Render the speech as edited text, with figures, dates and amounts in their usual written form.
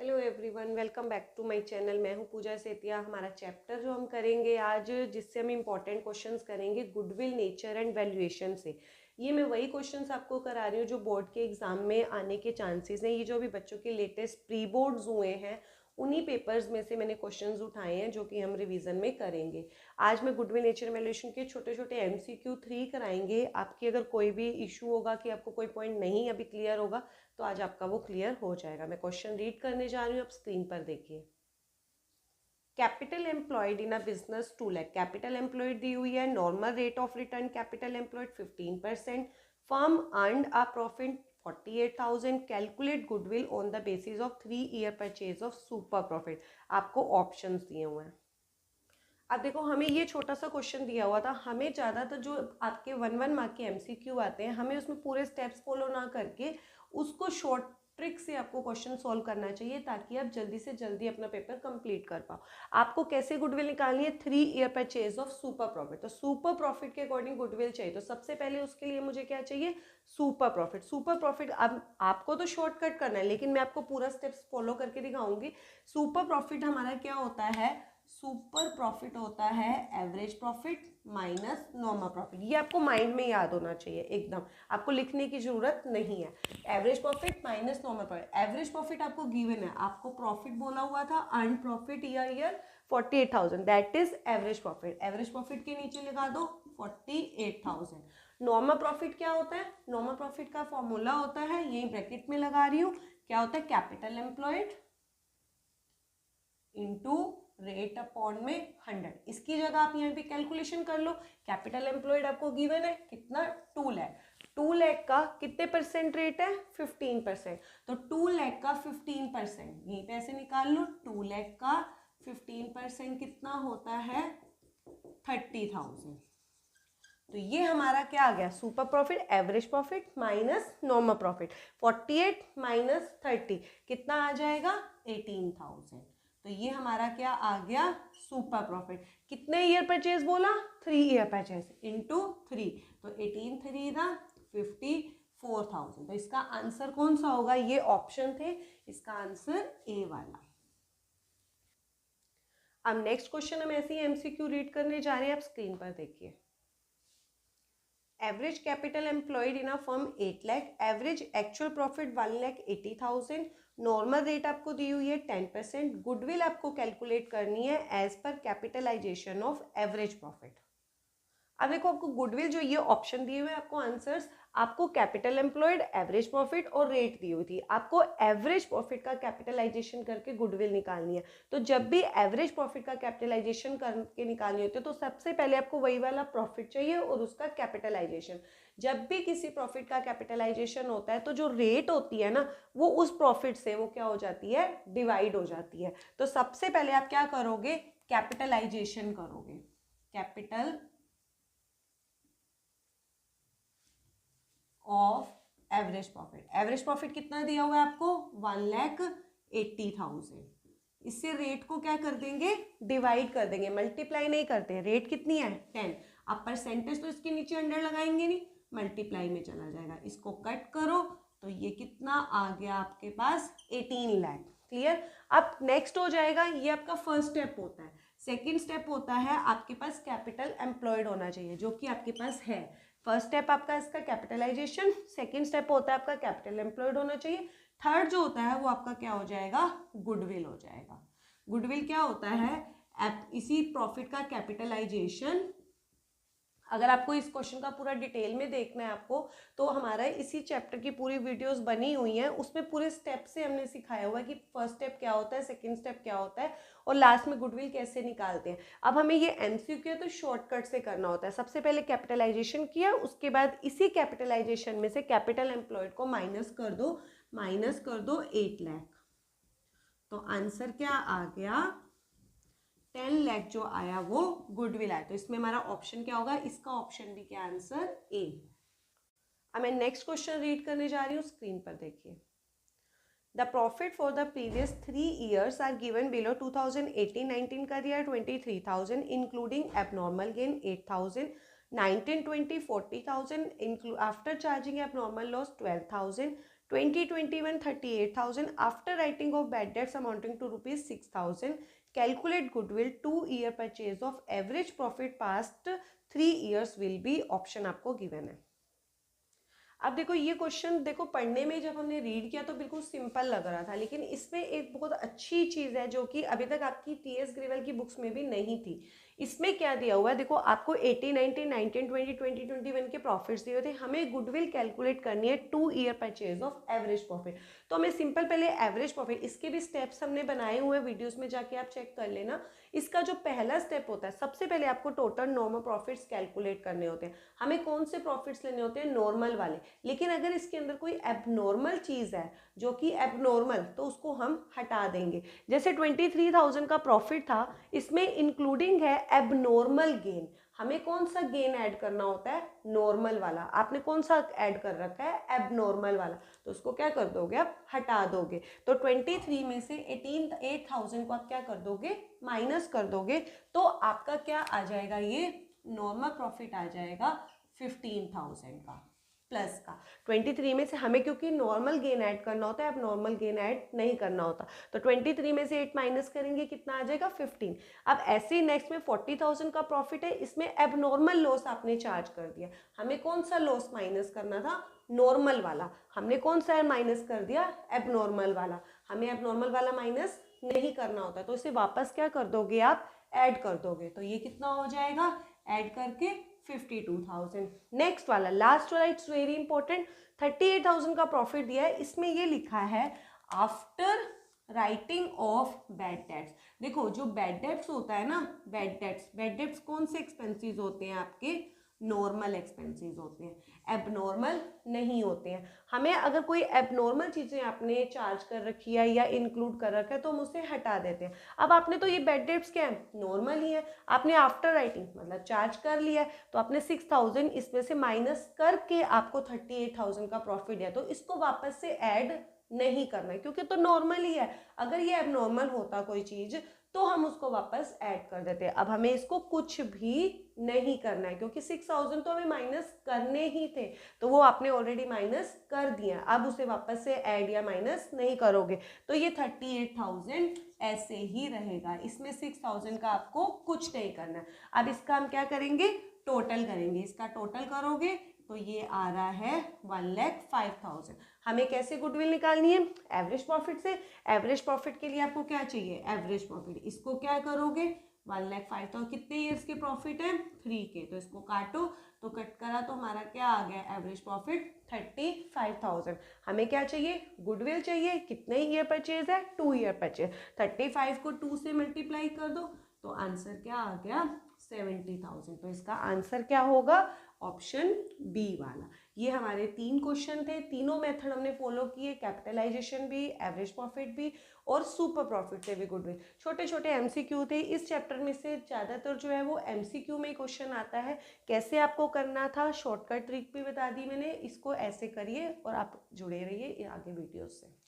Hello everyone, welcome back to my channel. मैं हूं पूजा सेतिया। हमारा चैप्टर जो हम करेंगे आज, जिससे हम इम्पॉर्टेंट क्वेश्चंस करेंगे गुडविल, नेचर एंड वैल्यूएशन से। ये मैं वही क्वेश्चंस आपको करा रही हूँ जो बोर्ड के एग्जाम में आने के चांसेस हैं। ये जो अभी बच्चों के लेटेस्ट प्री बोर्ड्स हुए हैं, उन्हीं पेपर्स में से मैंने क्वेश्चंस उठाए हैं जो कि हम रिवीजन में करेंगे। आज मैं गुडविल, नेचर, वैल्यूएशन के छोटे छोटे MCQ 3 कराएंगे। आपकी अगर कोई भी इशू होगा कि आपको कोई पॉइंट नहीं अभी क्लियर होगा, तो आज आपका वो क्लियर हो जाएगा। मैं क्वेश्चन रीड करने जा रही हूँ, आप स्क्रीन पर देखिए। Capital employed in a business 2 lakh. Capital employed दी हुई है। Normal rate of return capital employed 15%। Firm earned a profit 48,000। Calculate goodwill on the basis of 3 year purchase of super profit. आपको ऑप्शंस दिए हुए हैं। अब देखो, हमें ये छोटा सा क्वेश्चन दिया हुआ था। हमें ज़्यादातर जो आपके 1 मार्क के MCQ आते हैं, हमें उसमें पूरे स्टेप्स फॉलो ना करके उसको शॉर्ट ट्रिक से आपको क्वेश्चन सॉल्व करना चाहिए, ताकि आप जल्दी से जल्दी अपना पेपर कंप्लीट कर पाओ। आपको कैसे गुडविल निकालनी है? 3 year purchase of super profit. तो सुपर प्रॉफिट के अकॉर्डिंग गुडविल चाहिए, तो सबसे पहले उसके लिए मुझे क्या चाहिए? Super profit. सुपर प्रॉफिट अब आपको तो शॉर्टकट करना है, लेकिन मैं आपको पूरा स्टेप्स फॉलो करके दिखाऊंगी। सुपर प्रॉफिट हमारा क्या होता है? सुपर प्रॉफिट होता है average profit minus normal profit. ये आपको माइंड में याद होना चाहिए एकदम, आपको लिखने की जरूरत नहीं है। Average profit minus normal profit. Average profit आपको गिवन है, आपको प्रॉफिट बोला हुआ था earn profit year 48,000, that is average profit. Average profit के नीचे लगा दो 48,000। नॉर्मल प्रॉफिट क्या होता है? नॉर्मल प्रॉफिट का फॉर्मूला होता है, यही ब्रैकेट में लगा रही हूँ, क्या होता है? Capital employed into rate upon में 100। इसकी जगह आप यहाँ पे कैलकुलेशन कर लो। कैपिटल एम्प्लॉयड आपको गिवन है कितना? 2 लाख। 2 लाख का कितने परसेंट रेट है? 15%। तो 2 लाख का 15% यहीं पे ऐसे निकाल लो। 2 लाख का 15% कितना होता है? 30,000। तो ये हमारा क्या आ गया? Super profit, average profit minus normal profit. 48 minus 30 कितना आ जाएगा? 18,000। तो ये हमारा क्या आ गया? Super profit. कितने ईयर परचेज बोला? 3 ईयर परचेज इंटू 3, तो 18 3 था 54,000। तो इसका आंसर कौन सा होगा? ये ऑप्शन थे, इसका आंसर ए वाला। अब नेक्स्ट क्वेश्चन हम ऐसे ही MCQ रीड करने जा रहे हैं, आप स्क्रीन पर देखिए। Average capital employed in a firm 8 lakh. Average actual profit 1,80,000। Normal rate आपको दी हुई है 10%। गुडविल आपको कैलकुलेट करनी है as per capitalisation of average profit. अब देखो, आपको गुडविल जो ये ऑप्शन दिए हुए हैं, आपको आंसर्स, आपको कैपिटल एम्प्लॉयड, एवरेज प्रॉफिट और रेट दी हुई थी। आपको एवरेज प्रॉफिट का कैपिटलाइजेशन करके गुडविल निकालनी है। तो जब भी एवरेज प्रॉफिट का कैपिटलाइजेशन करके निकालनी होती है, तो सबसे पहले आपको वही वाला प्रॉफिट चाहिए और उसका कैपिटलाइजेशन। जब भी किसी प्रॉफिट का कैपिटलाइजेशन होता है, तो जो रेट होती है ना, वो उस प्रॉफिट से वो क्या हो जाती है? डिवाइड हो जाती है। तो सबसे पहले आप क्या करोगे? कैपिटलाइजेशन करोगे। Capital of average profit. Average profit कितना दिया हुआ है आपको? 1,80,000। इससे रेट को क्या कर देंगे? डिवाइड कर देंगे, मल्टीप्लाई नहीं करते। रेट कितनी है? 10। अब परसेंटेज तो इसके नीचे अंडर लगाएंगे नहीं, मल्टीप्लाई में चला जाएगा। इसको कट करो तो ये कितना आ गया आपके पास? 18 लाख। क्लियर? अब नेक्स्ट हो जाएगा, ये आपका फर्स्ट स्टेप होता है। सेकेंड स्टेप होता है आपके पास कैपिटल एम्प्लॉयड होना चाहिए, जो कि आपके पास है। फर्स्ट स्टेप आपका इसका कैपिटलाइजेशन, सेकंड स्टेप होता है आपका कैपिटल एम्प्लॉयड होना चाहिए। थर्ड जो होता है वो आपका क्या हो जाएगा? गुडविल हो जाएगा। गुडविल क्या होता है? इसी प्रॉफिट का कैपिटलाइजेशन। अगर आपको इस क्वेश्चन का पूरा डिटेल में देखना है आपको, तो हमारा इसी चैप्टर की पूरी वीडियोस बनी हुई हैं, उसमें पूरे स्टेप से हमने सिखाया हुआ है कि फर्स्ट स्टेप क्या होता है, सेकंड स्टेप क्या होता है और लास्ट में गुडविल कैसे निकालते हैं। अब हमें ये MCQ है तो शॉर्टकट से करना होता है। सबसे पहले कैपिटलाइजेशन किया, उसके बाद इसी कैपिटलाइजेशन में से कैपिटल एम्प्लॉयड को माइनस कर दो 8 लाख। तो आंसर क्या आ गया? 10 लाख जो आया वो गुडविल आया। तो इसमें हमारा ऑप्शन क्या होगा? इसका ऑप्शन भी क्या आंसर? ए। अब मैं नेक्स्ट क्वेश्चन रीड करने जा रही हूँ, स्क्रीन पर देखिए। The profit for the previous 3 years are given below. 2018-19 का दिया 23,000 including abnormal gain 8,000, 19-20 40,000 after charging abnormal loss 12,000, 2021 38,000 after writing off bad debts amounting to ₹6,000 calculate goodwill 2 year purchase of average profit past 3 years will be, option आपको given है। अब देखो ये question देखो पढ़ने में जब हमने रीड किया तो बिल्कुल सिंपल लग रहा था, लेकिन इसमें एक बहुत अच्छी चीज़ है जो कि अभी तक आपकी टीएस ग्रेवल की बुक्स में भी नहीं थी। इसमें क्या दिया हुआ है, देखो आपको 80, 90, 19, 20, 20, 21 के प्रॉफिट्स दिए थे, हमें गुडविल कैलकुलेट करनी है 2 year purchase of average profit. तो हमें सिंपल पहले एवरेज प्रॉफिट, इसके भी स्टेप्स हमने बनाए हुए वीडियोस में, जाके आप चेक कर लेना। इसका जो पहला स्टेप होता है, सबसे पहले आपको टोटल नॉर्मल प्रॉफिट्स कैलकुलेट करने होते हैं। हमें कौन से प्रॉफिट्स लेने होते हैं, नॉर्मल वाले। लेकिन अगर इसके अंदर कोई एबनॉर्मल चीज़ है जो कि एबनॉर्मल, तो उसको हम हटा देंगे। जैसे 23,000 का प्रॉफिट था, इसमें इंक्लूडिंग है एबनॉर्मल गेन। हमें कौन सा गेन ऐड करना होता है, नॉर्मल वाला। आपने कौन सा ऐड कर रखा है, एबनॉर्मल वाला, तो उसको क्या कर दोगे, आप हटा दोगे। तो 23 में से 8,000 को आप क्या कर दोगे, माइनस कर दोगे, तो आपका क्या आ जाएगा, ये नॉर्मल प्रॉफिट आ जाएगा 15,000 का प्लस का। 23 में से हमें क्योंकि नॉर्मल गेन ऐड करना होता है, अब नॉर्मल गेन ऐड नहीं करना होता, तो 23 में से 8 माइनस करेंगे, कितना आ जाएगा 15। अब ऐसे ही नेक्स्ट में 40,000 का प्रॉफिट है, इसमें एबनॉर्मल लॉस आपने चार्ज कर दिया। हमें कौन सा लॉस माइनस करना था, नॉर्मल वाला। हमने कौन सा माइनस कर दिया, एबनॉर्मल वाला। हमें एबनॉर्मल वाला माइनस नहीं करना होता, तो इसे वापस क्या कर दोगे, आप ऐड कर दोगे। तो ये कितना हो जाएगा, ऐड करके 52,000। नेक्स्ट वाला, लास्ट वाला, इट्स वेरी इंपॉर्टेंट। 38,000 का प्रॉफिट दिया है, इसमें ये लिखा है after writing off bad dates. देखो जो बैड डेट्स होता है ना, बैड डेट्स कौन से एक्सपेंसेस होते हैं आपके, नॉर्मल एक्सपेंसेस होते हैं, एबनॉर्मल नहीं होते हैं। हमें अगर कोई एबनॉर्मल चीज़ें आपने चार्ज कर रखी है या इंक्लूड कर रखा है तो हम उसे हटा देते हैं। अब आपने तो ये बैड डेट्स क्या है, नॉर्मल ही है, आपने आफ्टर राइटिंग मतलब चार्ज कर लिया है, तो आपने 6,000 इसमें से माइनस करके आपको 38,000 का प्रॉफिट है, तो इसको वापस से ऐड नहीं करना है क्योंकि तो नॉर्मल ही है। अगर ये एबनॉर्मल होता कोई चीज़ तो हम उसको वापस ऐड कर देते हैं। अब हमें इसको कुछ भी नहीं करना है क्योंकि 6,000 तो हमें माइनस करने ही थे, तो वो आपने ऑलरेडी माइनस कर दिया, अब उसे वापस से ऐड या माइनस नहीं करोगे, तो ये 38,000 ऐसे ही रहेगा। इसमें 6,000 का आपको कुछ नहीं करना है। अब इसका हम क्या करेंगे, टोटल करेंगे। इसका टोटल करोगे तो ये आ रहा है 1,05,000। हमें कैसे गुडविल निकालनी है, एवरेज प्रॉफिट से। एवरेज प्रॉफिट के लिए आपको क्या चाहिए, एवरेज प्रॉफिट। इसको क्या करोगे, 1,05,000 कितने ईयर्स के प्रॉफिट है, 3 के, तो इसको काटो, तो कट करा तो हमारा क्या आ गया, एवरेज प्रॉफिट 35,000। हमें क्या चाहिए, गुडविल चाहिए। कितने ईयर परचेज है, 2 ईयर परचेज। 35 को 2 से मल्टीप्लाई कर दो तो आंसर क्या आ गया, 70,000। तो इसका आंसर क्या होगा, ऑप्शन बी वाला। ये हमारे 3 क्वेश्चन थे, तीनों मेथड हमने फॉलो किए, कैपिटलाइजेशन भी, एवरेज प्रॉफिट भी और सुपर प्रॉफिट से भी गुडविल। छोटे छोटे एमसीक्यू थे। इस चैप्टर में से ज़्यादातर जो है वो एमसीक्यू में ही क्वेश्चन आता है। कैसे आपको करना था, शॉर्टकट ट्रिक भी बता दी मैंने, इसको ऐसे करिए और आप जुड़े रहिए आगे वीडियो से।